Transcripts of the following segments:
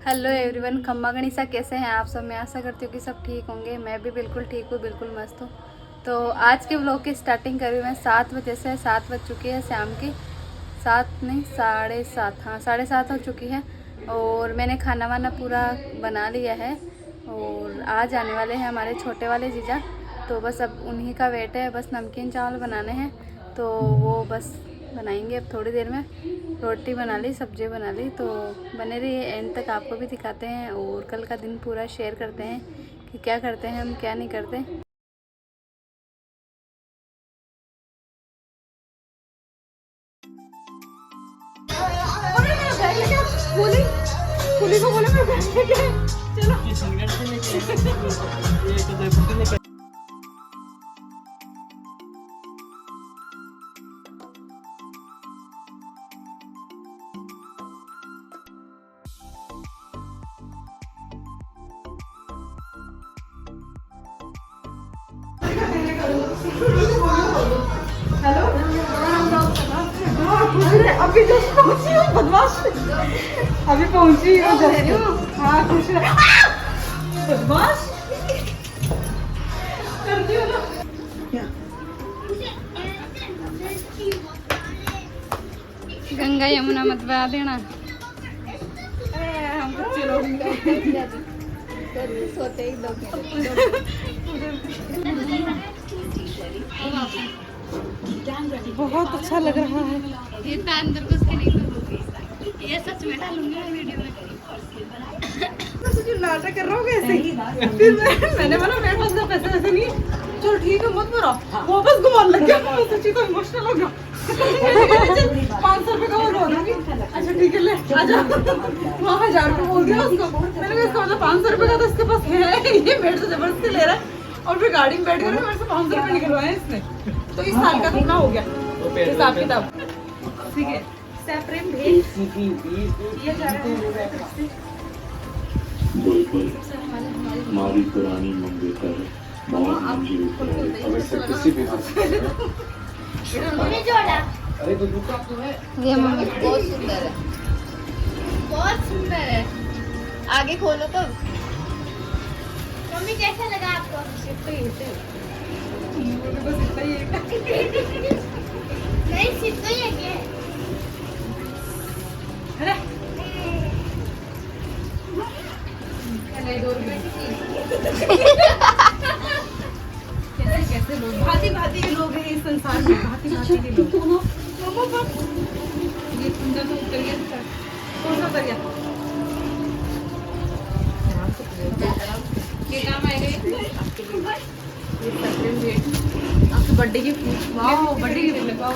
Hello everyone, खम्मा गणिसा कैसे हैं आप सब। मैं आशा करती हूँ कि सब ठीक होंगे। मैं भी बिल्कुल ठीक हूँ, बिल्कुल मस्त हूँ। तो आज के व्लॉग की स्टार्टिंग करी मैं 7 बजे से। 7 बज चुकी है शाम की, 7 नहीं 7:30, हाँ 7:30 हो चुकी है। और मैंने खाना वाना पूरा बना लिया है और आज आने वाले हैं हमारे छोटे वाले जीजा। तो बस अब उन्हीं का वेट है। बस नमकीन चावल बनाने हैं तो वो बस बनाएंगे अब थोड़ी देर में। रोटी बना ली, सब्जी बना ली। तो बने रहिए एंड तक, आपको भी दिखाते हैं और कल का दिन पूरा शेयर करते हैं कि क्या करते हैं हम, क्या नहीं करते। पुलिस को बोले मैं चलो। हेलो, अभी जस्ट पहुंची हूँ बदमाश। अभी पहुंची हूँ जस्ट। हाँ खुश रह बदमाश करती हो ना। गंगा यमुना मत बहा देना। हम बच्चे लोग सोते ही बहुत अच्छा लग रहा है। ये अंदर घुस के नहीं करूंगी, ये सच में डालूंगी वीडियो में। नाटक कर रहा हूँ कैसे? फिर मैंने बोला मेरे पास पैसे वैसे नहीं है। चलो ठीक है मत बोलो, वापस घुमाने लग गया। मैं सच्ची तो इमोशनल हो गया। 500 रुपए का वो लो दूंगी। अच्छा ठीक है ले आजा। वहाँ 1000 रुपए बोल दिया उसको। मैंने कहा इसका मतलब 500 रुपए का तो इसके पास है। ये मेरे से जबरदस्ती ले रहा है और फिर गाड़ी में बैठ कर मेरे से 500 रुपए निकलवाए इसने। तो इस साल का कितना हो गया हिसाब किताब? ठीक है सेपरेट भेज ये जा रहा है। हमारी पुरानी मंगेतर किसी भी अरे तो दुकान तो है। ये मम्मी बहुत सुंदर है, बहुत सुंदर है। आगे खोलो तो। मम्मी कैसा लगा आपको? नहीं सिर्फ तो ही है क्या? कैसे लोग भांति भांति के लोग हैं इस संसार में। भांति भांति के लोग। ये सुंदर तो उतरिया, कौन सा उतरिया? ये काम आएगा आपके बर्थडे की। वाओ बर्थडे की लगाओ।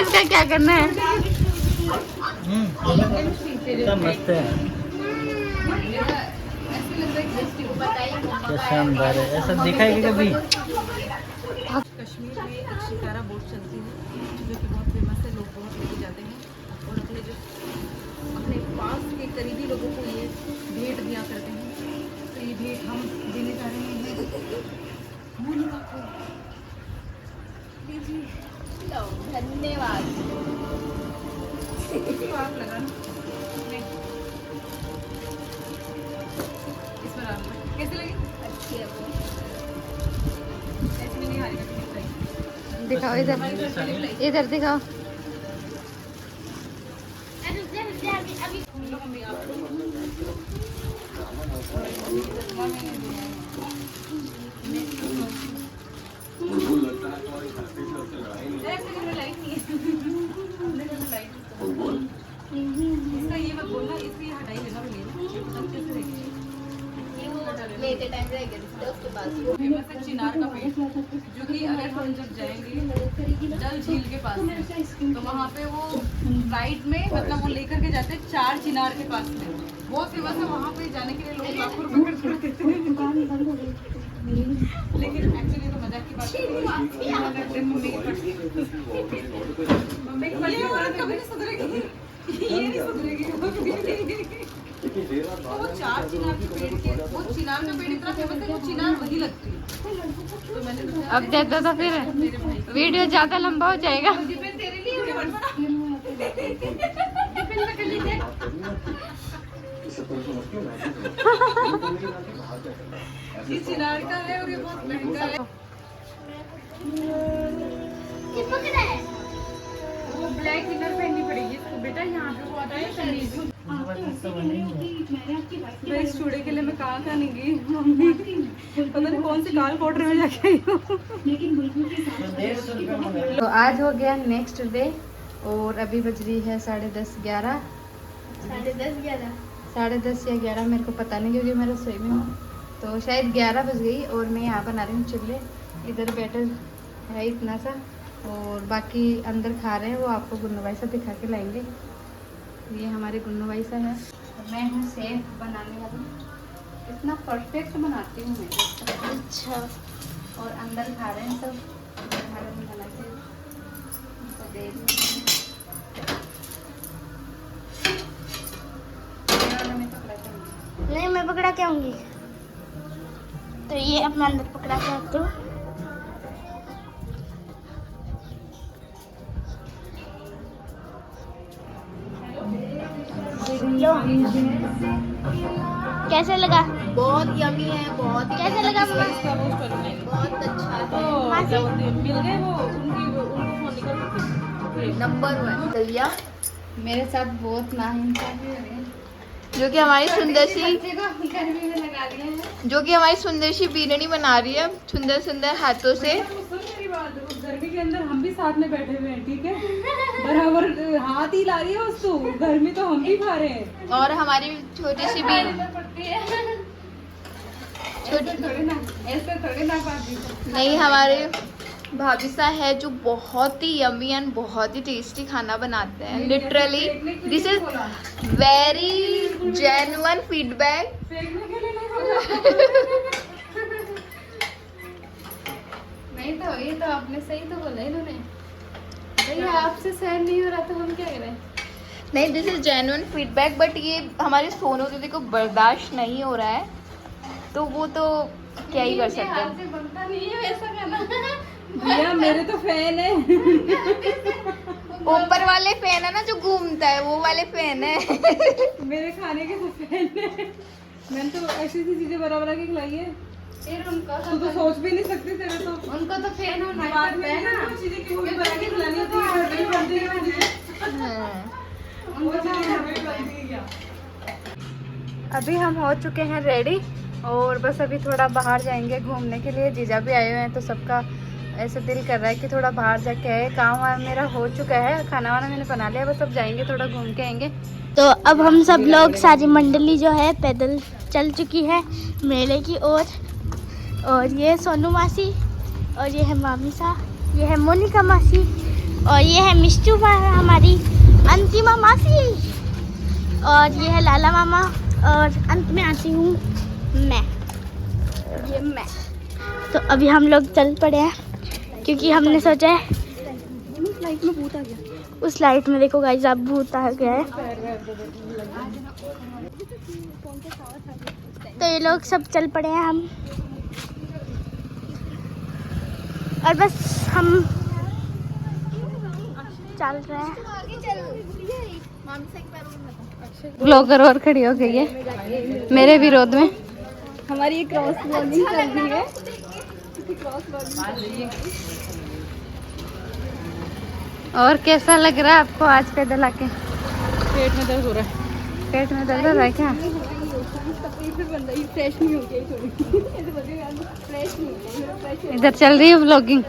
इसका क्या करना है? मस्त है, क्या शानदार है। ऐसा देखा है कि कभी? कश्मीर में एक शिकारा बोट चलती है जो कि बहुत फेमस है। लोग बहुत लेके जाते हैं और अपने पास के करीबी लोगों को ये भेंट दिया करते हैं। तो ये भेंट हम देने जा रहे हैं मोनिका को। धन्यवाद। आप लगाना इसमें डालना। कैसे लगी? अच्छी है वो। ऐसे में नहीं हारेगा। दिखाओ इधर, इधर दिखाओ। इसका ये मत बोलना, इसकी हटाई लेना लेते टाइम रहेगा उसके बाद। फेमस है चिनार का पेड़, जो कि अगर हम जब जाएंगे डल झील के पास में तो वहाँ पे वो राइड में मतलब वो लेकर के जाते हैं 4 चिनार के पास में। बहुत फेमस है। वहाँ पे जाने के लिए लोग लाखों रुपए खर्च करते हैं। लेकिन एक्चुअली तो मजाक की बात है। मम्मी की औरत कभी नहीं सुधरेगी, ये नहीं सुधरेगी। वो 4 चिनार के पेड़ के, वो चिनार का पेड़ इतना फेमस है, वो चिनार वही लगती है। तो मैंने अब दे दो तो फिर वीडियो ज्यादा लंबा हो जाएगा। तेरे लिए चिपक रहा है। वो ब्लैक इनर पहननी पड़ेगी इसको बेटा। यहाँ पे वो आता है समीज। मैं इस चूड़े के लिए मैं कहाँ नहीं गई मम्मी, पता नहीं कौन से काल कोटरे में जाके आई हूँ। तो आज हो गया नेक्स्ट डे और अभी बज रही है 10:30 11। 10:30 या 11 मेरे को पता नहीं क्योंकि मैं रसोई में हूँ। तो शायद 11 बज गई और मैं यहाँ बना रही हूँ चिल्ले। इधर बैटर है इतना सा और बाकी अंदर खा रहे हैं। वो आपको गुन्नू भाई सा दिखा के लाएंगे। ये हमारे गुन्नू भाई सा है। मैं हूँ सेफ बनाने वाली। इतना परफेक्ट बनाती हूँ मैं। अच्छा, और अंदर खा रहे हैं सब। हमारे में बनाते हैं तो दे दूँ। नहीं मैं पकड़ा के आऊंगी। तो ये अपना अंदर पकड़ा के आती हूँ। लो। कैसे लगा? बहुत यमी है, बहुत ही कैसे लगा मम्मा? बहुत अच्छा है। मासी मिल गए वो उनकी नंबर 1 दलिया, मेरे साथ बहुत नाइंसाफी हो रही है। जो कि हमारी सुंदर सी बच्चे को गर्मी में लगा दिया है। बिरयानी बना रही है सुंदर सुंदर हाथों से। सुन मेरी बात, उस गर्मी के अंदर हम भी साथ में बैठे हुए हैं, ठीक है? बराबर हाथ ही ला रही है उसको, गर्मी तो हम भी खा रहे हैं। और हमारी छोटी सी भी ऐसे थोड़ी ना पाती। नहीं, हमारे भाभी सा है जो बहुत ही यमी एंड बहुत ही टेस्टी खाना बनाते हैं। Literally this is very genuine feedback. नहीं तो ये तो आपने सही तो बोला इन्होंने। भैया आपसे सहन नहीं हो रहा तो हम क्या करें। नहीं, this is genuine feedback. But ये हमारे सोनू दीदी को बर्दाश्त नहीं हो रहा है, तो वो तो क्या ही कर सकते हैं। हाथ से बनता नहीं है वैसा खाना। भैया मेरे तो फैन है। ऊपर वाले फैन है ना जो घूमता है, वो वाले फैन है। मेरे खाने के तो फैन है। मैंने तो ऐसी ऐसी चीजें बना के खिलाई है, फिर उनको तू तो सोच भी नहीं सकती। तेरे तो उनको तो फैन होना ही बात पड़ता में है ना। वो चीजें कि वो भी बना के खिलानी होती है, घर में भी बनती है वो चीजें। वो चीजें घर में भी बनती है क्या? अभी हम हो चुके हैं रेडी और बस अभी थोड़ा बाहर जाएंगे घूमने के लिए। जीजा भी आए हुए हैं तो सबका ऐसे दिल कर रहा है कि थोड़ा बाहर जाके आए। काम वाम मेरा हो चुका है, खाना वाना मैंने बना लिया, बस अब जाएंगे थोड़ा घूम के आएंगे। तो अब हम सब लोग सारी मंडली जो है पैदल चल चुकी है मेले की ओर। और ये सोनू मासी, और ये है मामी सा, ये है मोनिका मासी, और ये है मिष्टू हमारी अंतिमा मासी, और ये है लाला मामा, और अंत में आती हूँ मैं। ये मैं। तो अभी हम लोग चल पड़े हैं क्योंकि हमने सोचा है लाइट में भूत आ गया। उस लाइट में देखो गाइस, आप भूत आ गया है। तो ये लोग सब चल पड़े हैं हम, और बस हम चल रहे हैं। ब्लॉगर और खड़ी हो गई है मेरे विरोध में। हमारी ये क्रॉस ब्लॉगिंग चल रही है। और कैसा लग रहा है आपको आज पैदल आके? पेट में दर्द हो रहा है। पेट में दर्द हो रहा है क्या? फ्रेश नहीं हो गया फ्रेश नहीं हो गया। इधर चल रही है व्लॉगिंग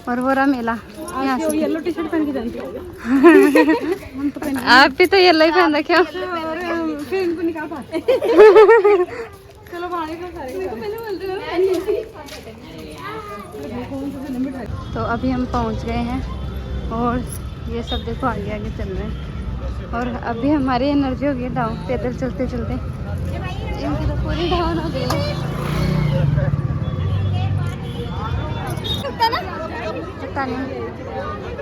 और हो रहा मेला यहाँ से। येलो टी शर्ट पहन के जानती हूँ। आप भी तो येलो ही पहन रखे हो। और फिर इनको निकाल पाते। चलो भाई का सारे तो अभी हम पहुंच गए हैं और ये सब देखो आगे आगे चल रहे हैं। और अभी हमारी एनर्जी हो गई डाउन पैदल चलते चलते। इनकी तो पूरी डाउन हो गई है। पता नहीं।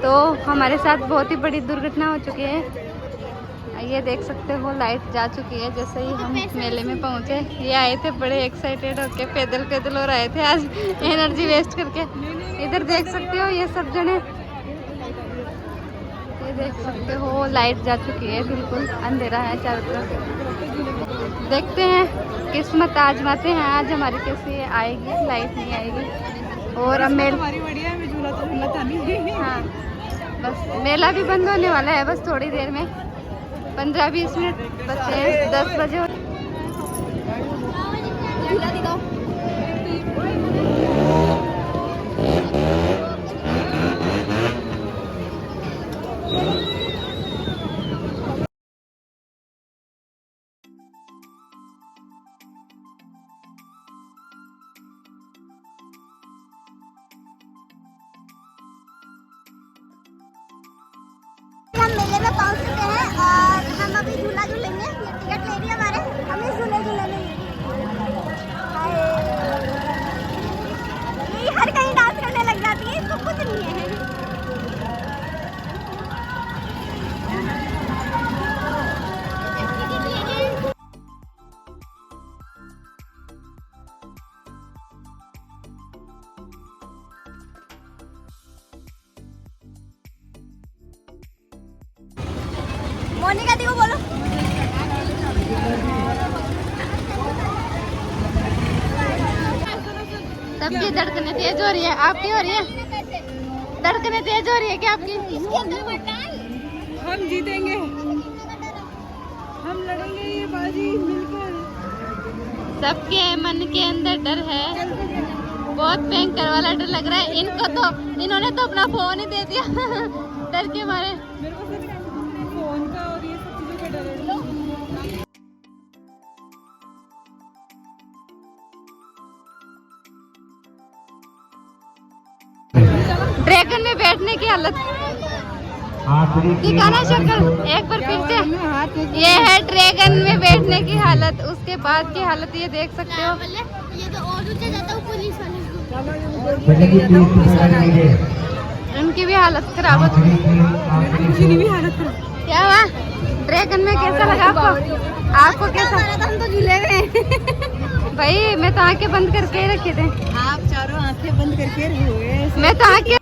तो हमारे साथ बहुत ही बड़ी दुर्घटना हो चुकी है। ये देख सकते हो लाइट जा चुकी है जैसे ही हम मेले में पहुंचे। ये आए थे बड़े एक्साइटेड होके पैदल पैदल और आए थे आज एनर्जी वेस्ट करके। इधर देख सकते हो ये सब जने देख सकते हो लाइट जा चुकी है, बिल्कुल अंधेरा है चारों तरफ। देखते हैं किस्मत आजमाते हैं आज हमारी कैसी आएगी, लाइट नहीं आएगी। और अब हमारी बढ़िया है, झूला तो झूला था नहीं। हाँ बस मेला भी बंद होने वाला है, बस थोड़ी देर में 15-20 मिनट बचे हैं, 10 बजे। झूला दिखाओ। हम मेले में पहुंच चुके हैं और हम अभी झूला झूलेंगे। ये टिकट ले रही है हमारे, हम इस झूले झूलेंगे। ये हर कहीं डांस करने लग जाती है, इसको कुछ नहीं है। मोनिका दी को बोलो। सबकी धड़कनें तेज हो रही है, आपकी हो रही है? धड़कनें तेज हो रही है क्या आपकी? हम जीतेंगे, हम लड़ेंगे ये बाजी मिलकर। सबके मन के अंदर डर है, बहुत भयंकर वाला डर लग रहा है इनको। तो इन्होंने तो अपना फोन ही दे दिया डर के मारे। मेरे को सिर्फ फोन का और ये सब चीजों का डर है। ड्रैगन में बैठने की हालत दिखाना शक्ल एक बार फिर से। ये है ड्रैगन में बैठने की हालत, उसके बाद की हालत ये देख सकते हो। ये तो और ऊंचे जाता है पुलिस वाले। उनकी भी हालत खराब हो चुकी है। क्या हुआ ड्रैगन में, कैसा लगा आपको? आपको कैसा? हम तो झूले में। भाई मैं तो आंखें बंद करके ही रखे थे। आप चारों आंखें बंद करके रहोगे। मैं तो आंखें